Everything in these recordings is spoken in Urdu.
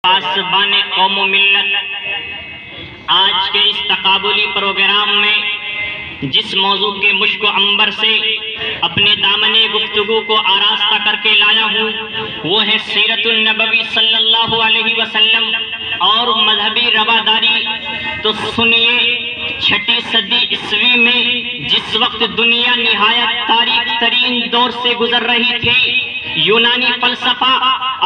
پاسبان قوم و ملت، آج کے اس تقابلی پروگرام میں جس موضوع کے مشک و عنبر سے اپنے دامن گفتگو کو آراستہ کر کے لایا ہوں وہ ہے سیرت النبوی صلی اللہ علیہ وسلم اور مذہبی رواداری۔ تو سنیے، چھٹی صدی عیسوی میں جس وقت دنیا نہایت تاریک ترین دور سے گزر رہی تھی، یونانی فلسفہ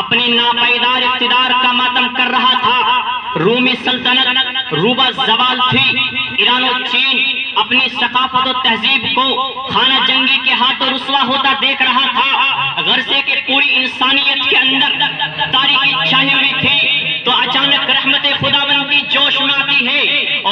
اپنے ناپائیدار اقتدار کا ماتم کر رہا تھا، رومی سلطنت روبہ زوال تھی، ایران و چین اپنی ثقافت و تہذیب کو خانہ جنگی کے ہاتھوں رسوا ہوتا دیکھ رہا تھا، غرضے کہ پوری انسانیت کے اندر تاریکی چھائی ہوئی تھی۔ تو اچانک رحمت خداوند کی جوش میں آتی ہے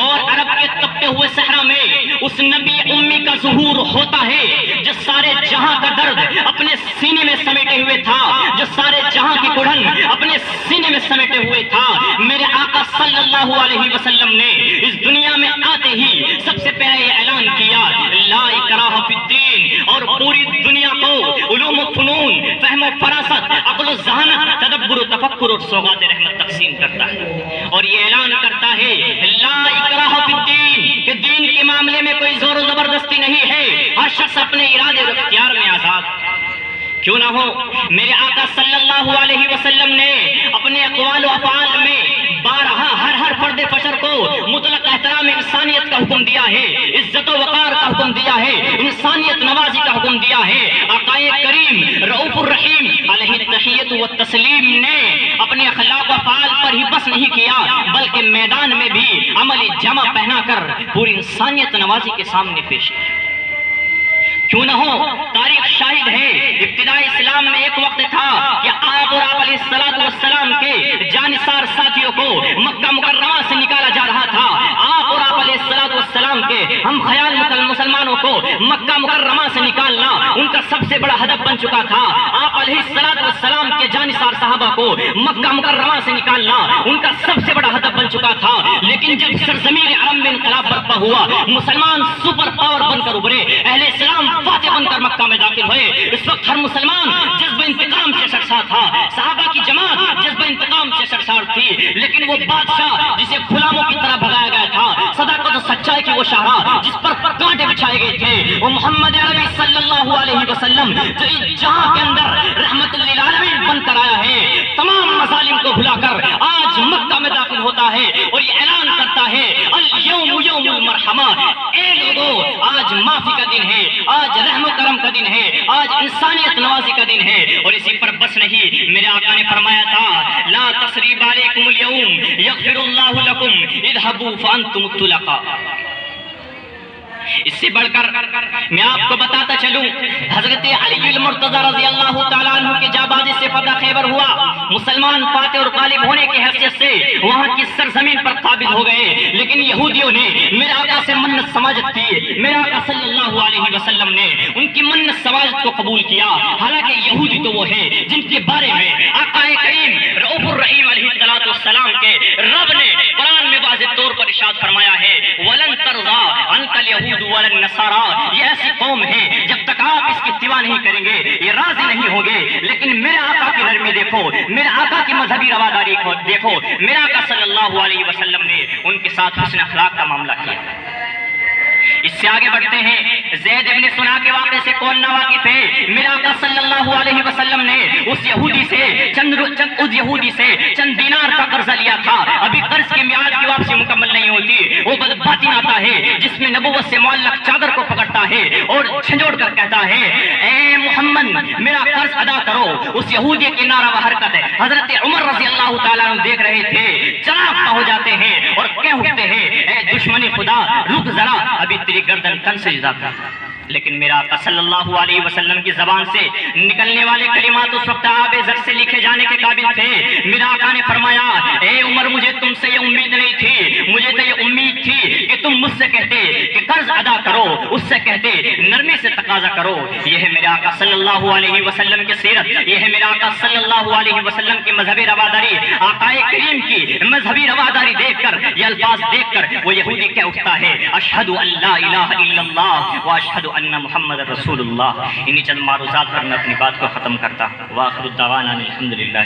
اور عرب کے تپتے ہوئے صحرا میں اس نبی امی کا ظہور ہوتا ہے جو سارے جہاں کا درد اپنے سینے میں سمیٹے ہوئے تھا، جو سارے جہاں کی کڑھن اپنے سینے میں سمیٹے ہوئے تھا۔ میرے آقا صلی اللہ علیہ وسلم نے اس دنیا میں آتے ہی سب سے پہلے یہ اعلان کیا، لا اکراہ فی الدین، اور پوری دنیا کو علوم و فنون، فہم و فراست، عقل و ذہانت، تدبر و تفکر اور سوغات رحمت تقسیم کرتا ہے اور یہ اعلان کرتا ہے لا اکراہ فی الدین، کہ دین کے معاملے میں کوئی زور و زبردستی نہیں ہے، ہر شخص اپنے ارادے اور اختیار میں آزاد کیوں نہ ہو۔ میرے آقا صلی اللہ علیہ وسلم نے اپنے اقوال و افعال میں بارہا ہر فرد فشر کو مطلق احترام انسانیت کا حکم دیا ہے، عزت و وقار کا حکم دیا ہے، انسانیت نوازی کا حکم دیا ہے۔ آقا کریم رؤوف الرحیم علیہ التحیۃ والتسلیم نے اپنے اخلاق و افعال پر ہی بس نہیں کیا بلکہ میدان میں بھی عملی جامہ پہنا کر پوری انسانیت نوازی کے سامنے پیش کیا۔ کیوں نہ ہو، تاریخ شاہد ہے، ابتدائی اسلام میں ایک وقت تھا کہ آپ اور آپ علیہ السلام کے جانثار ساتھیوں کو مکہ مکرمہ سے نکالا جا رہا تھا، آپ اور آپ علیہ السلام کے ہم خیال مسلمانوں کو مکہ مکرمہ سے نکالنا ان کا سب سے بڑا ہدف بن چکا تھا۔ آپ علیہ السلام کے جانثار صحابہ کو مکہ مکرمہ سے نکالنا ان کا سب سے بڑا ہدف بن چکا تھا، لیکن جب سرزمین عرب میں انقلاب برپا ہوا، مسلمان سپر پاور بن کر ابھرے، اہل اسلام فاتح بن کر مکہ میں داخل ہوئے، اس وقت ہر مسلمان جذبہ انتقام سے سرشار تھا، صحابہ کی جماعت جذبہ انتقام سے سرشار تھی، لیکن وہ بادشاہ جسے غلاموں کی طرح بھگایا گیا تھا، صداقت و سچائی کی وہ شاہراہ جس پر کانٹے بچھائے گئے تھے، وہ محمد عربی صلی اللہ علیہ وسلم جو اس جہاں کے اندر رحمت للعالمین بن کر آیا ہے، تمام مظالم کو بھلا کر آج مکہ میں داخل ہوتا ہے اور یہ اعلان کرتا ہے الیوم یوم المرحمہ، اے لوگو آج معافی کا دن ہے، آج رحم و کرم کا دن ہے، آج انسانیت نوازی کا دن ہے۔ اور اسی پر بس نہیں، میرے آقا نے فرمایا تھا لا تثریب علیکم اليوم یغفر اللہ لکم اذهبوا فانتم الطلقاء۔ اس سے بڑھ کر میں آپ کو بتاتا چلوں، حضرت علی المرتضی رضی اللہ تعالیٰ عنہ کے جابازی سے فتح خیبر ہوا، مسلمان فاتح اور غالب ہونے کی حیثیت سے وہاں کی سرزمین پر قابض ہو گئے، لیکن یہودیوں نے میرے آقا سے منت سماجت کی، میرے آقا صلی اللہ علیہ وسلم نے ان کی منت سماجت کو قبول کیا، حالانکہ یہودی تو وہ ہے جن کے بارے میں آقا کریم رؤوف الرحیم علیہ السلام کے رب نے قرآن میں واضح طور پر ارشاد فرمایا ہے وَلَن تَرْضَىٰ عَنْكَ الْيَهُودُ وَلَا النَّصَارَىٰ، یہ ایسی قوم ہے جب تک آپ اس کی اتباع نہیں کریں گے یہ راضی نہیں ہوں گے۔ لیکن میرے آقا کی نرمی دیکھو، میرے آقا کی مذہبی رواداری کو دیکھو، میرے آقا صلی اللہ علیہ وسلم نے ان کے ساتھ حسن اخلاق کا معاملہ کیا۔ اس سے آگے بڑھتے ہیں، زید ابن سنا کے واقعے سے کون نا واقف ہے؟ میرے آقا صلی اللہ علیہ وسلم نے اس یہودی سے چند دینار کا قرضہ لیا تھا، ابھی قرض کی میعاد کی واپسی مکمل نہیں ہوتی، وہ باطن آتا ہے جس میں نبوت سے معلق چادر کو پکڑتا ہے اور جھنجھوڑ کر کہتا ہے اے محمد میرا قرض ادا کرو۔ اس یہودی کی ناروا حرکت ہے حضرت عمر رضی اللہ تعالیٰ عنہ دیکھ رہے تھے، چراغ ہو جاتے ہیں اور کہہ اٹھتے ہیں اے دشمن خدا رک ذرا، ابھی تیری گردن تن سے جدا کر۔ لیکن میرا آقا صلی اللہ علیہ وسلم کی زبان سے نکلنے والے کلمات اس وقت آب زر سے لکھے جانے کے قابل تھے۔ میرا آقا نے فرمایا اے عمر مجھے تم سے یہ امید نہیں تھی، مجھے تو یہ امید تھی کہ تم مجھ سے کہتے کہ قرض ادا کرو، اس سے کہتے نرمی سے تقاضا کرو۔ یہ ہے میرے آقا صلی اللہ علیہ وسلم کی سیرت، یہ ہے میرا آقا صلی اللہ علیہ وسلم کی مذہبی رواداری۔ آقا کریم کی مذہبی رواداری دیکھ کر، یہ الفاظ دیکھ کر وہ یہودی کہہ اٹھتا ہے اشہد ان لا الہ الا اللہ واشہد ان محمد رسول اللہ۔ انہی چند معروضات پر میں اپنی بات کو ختم کرتا۔ وآخر الدعوانا الحمدللہ۔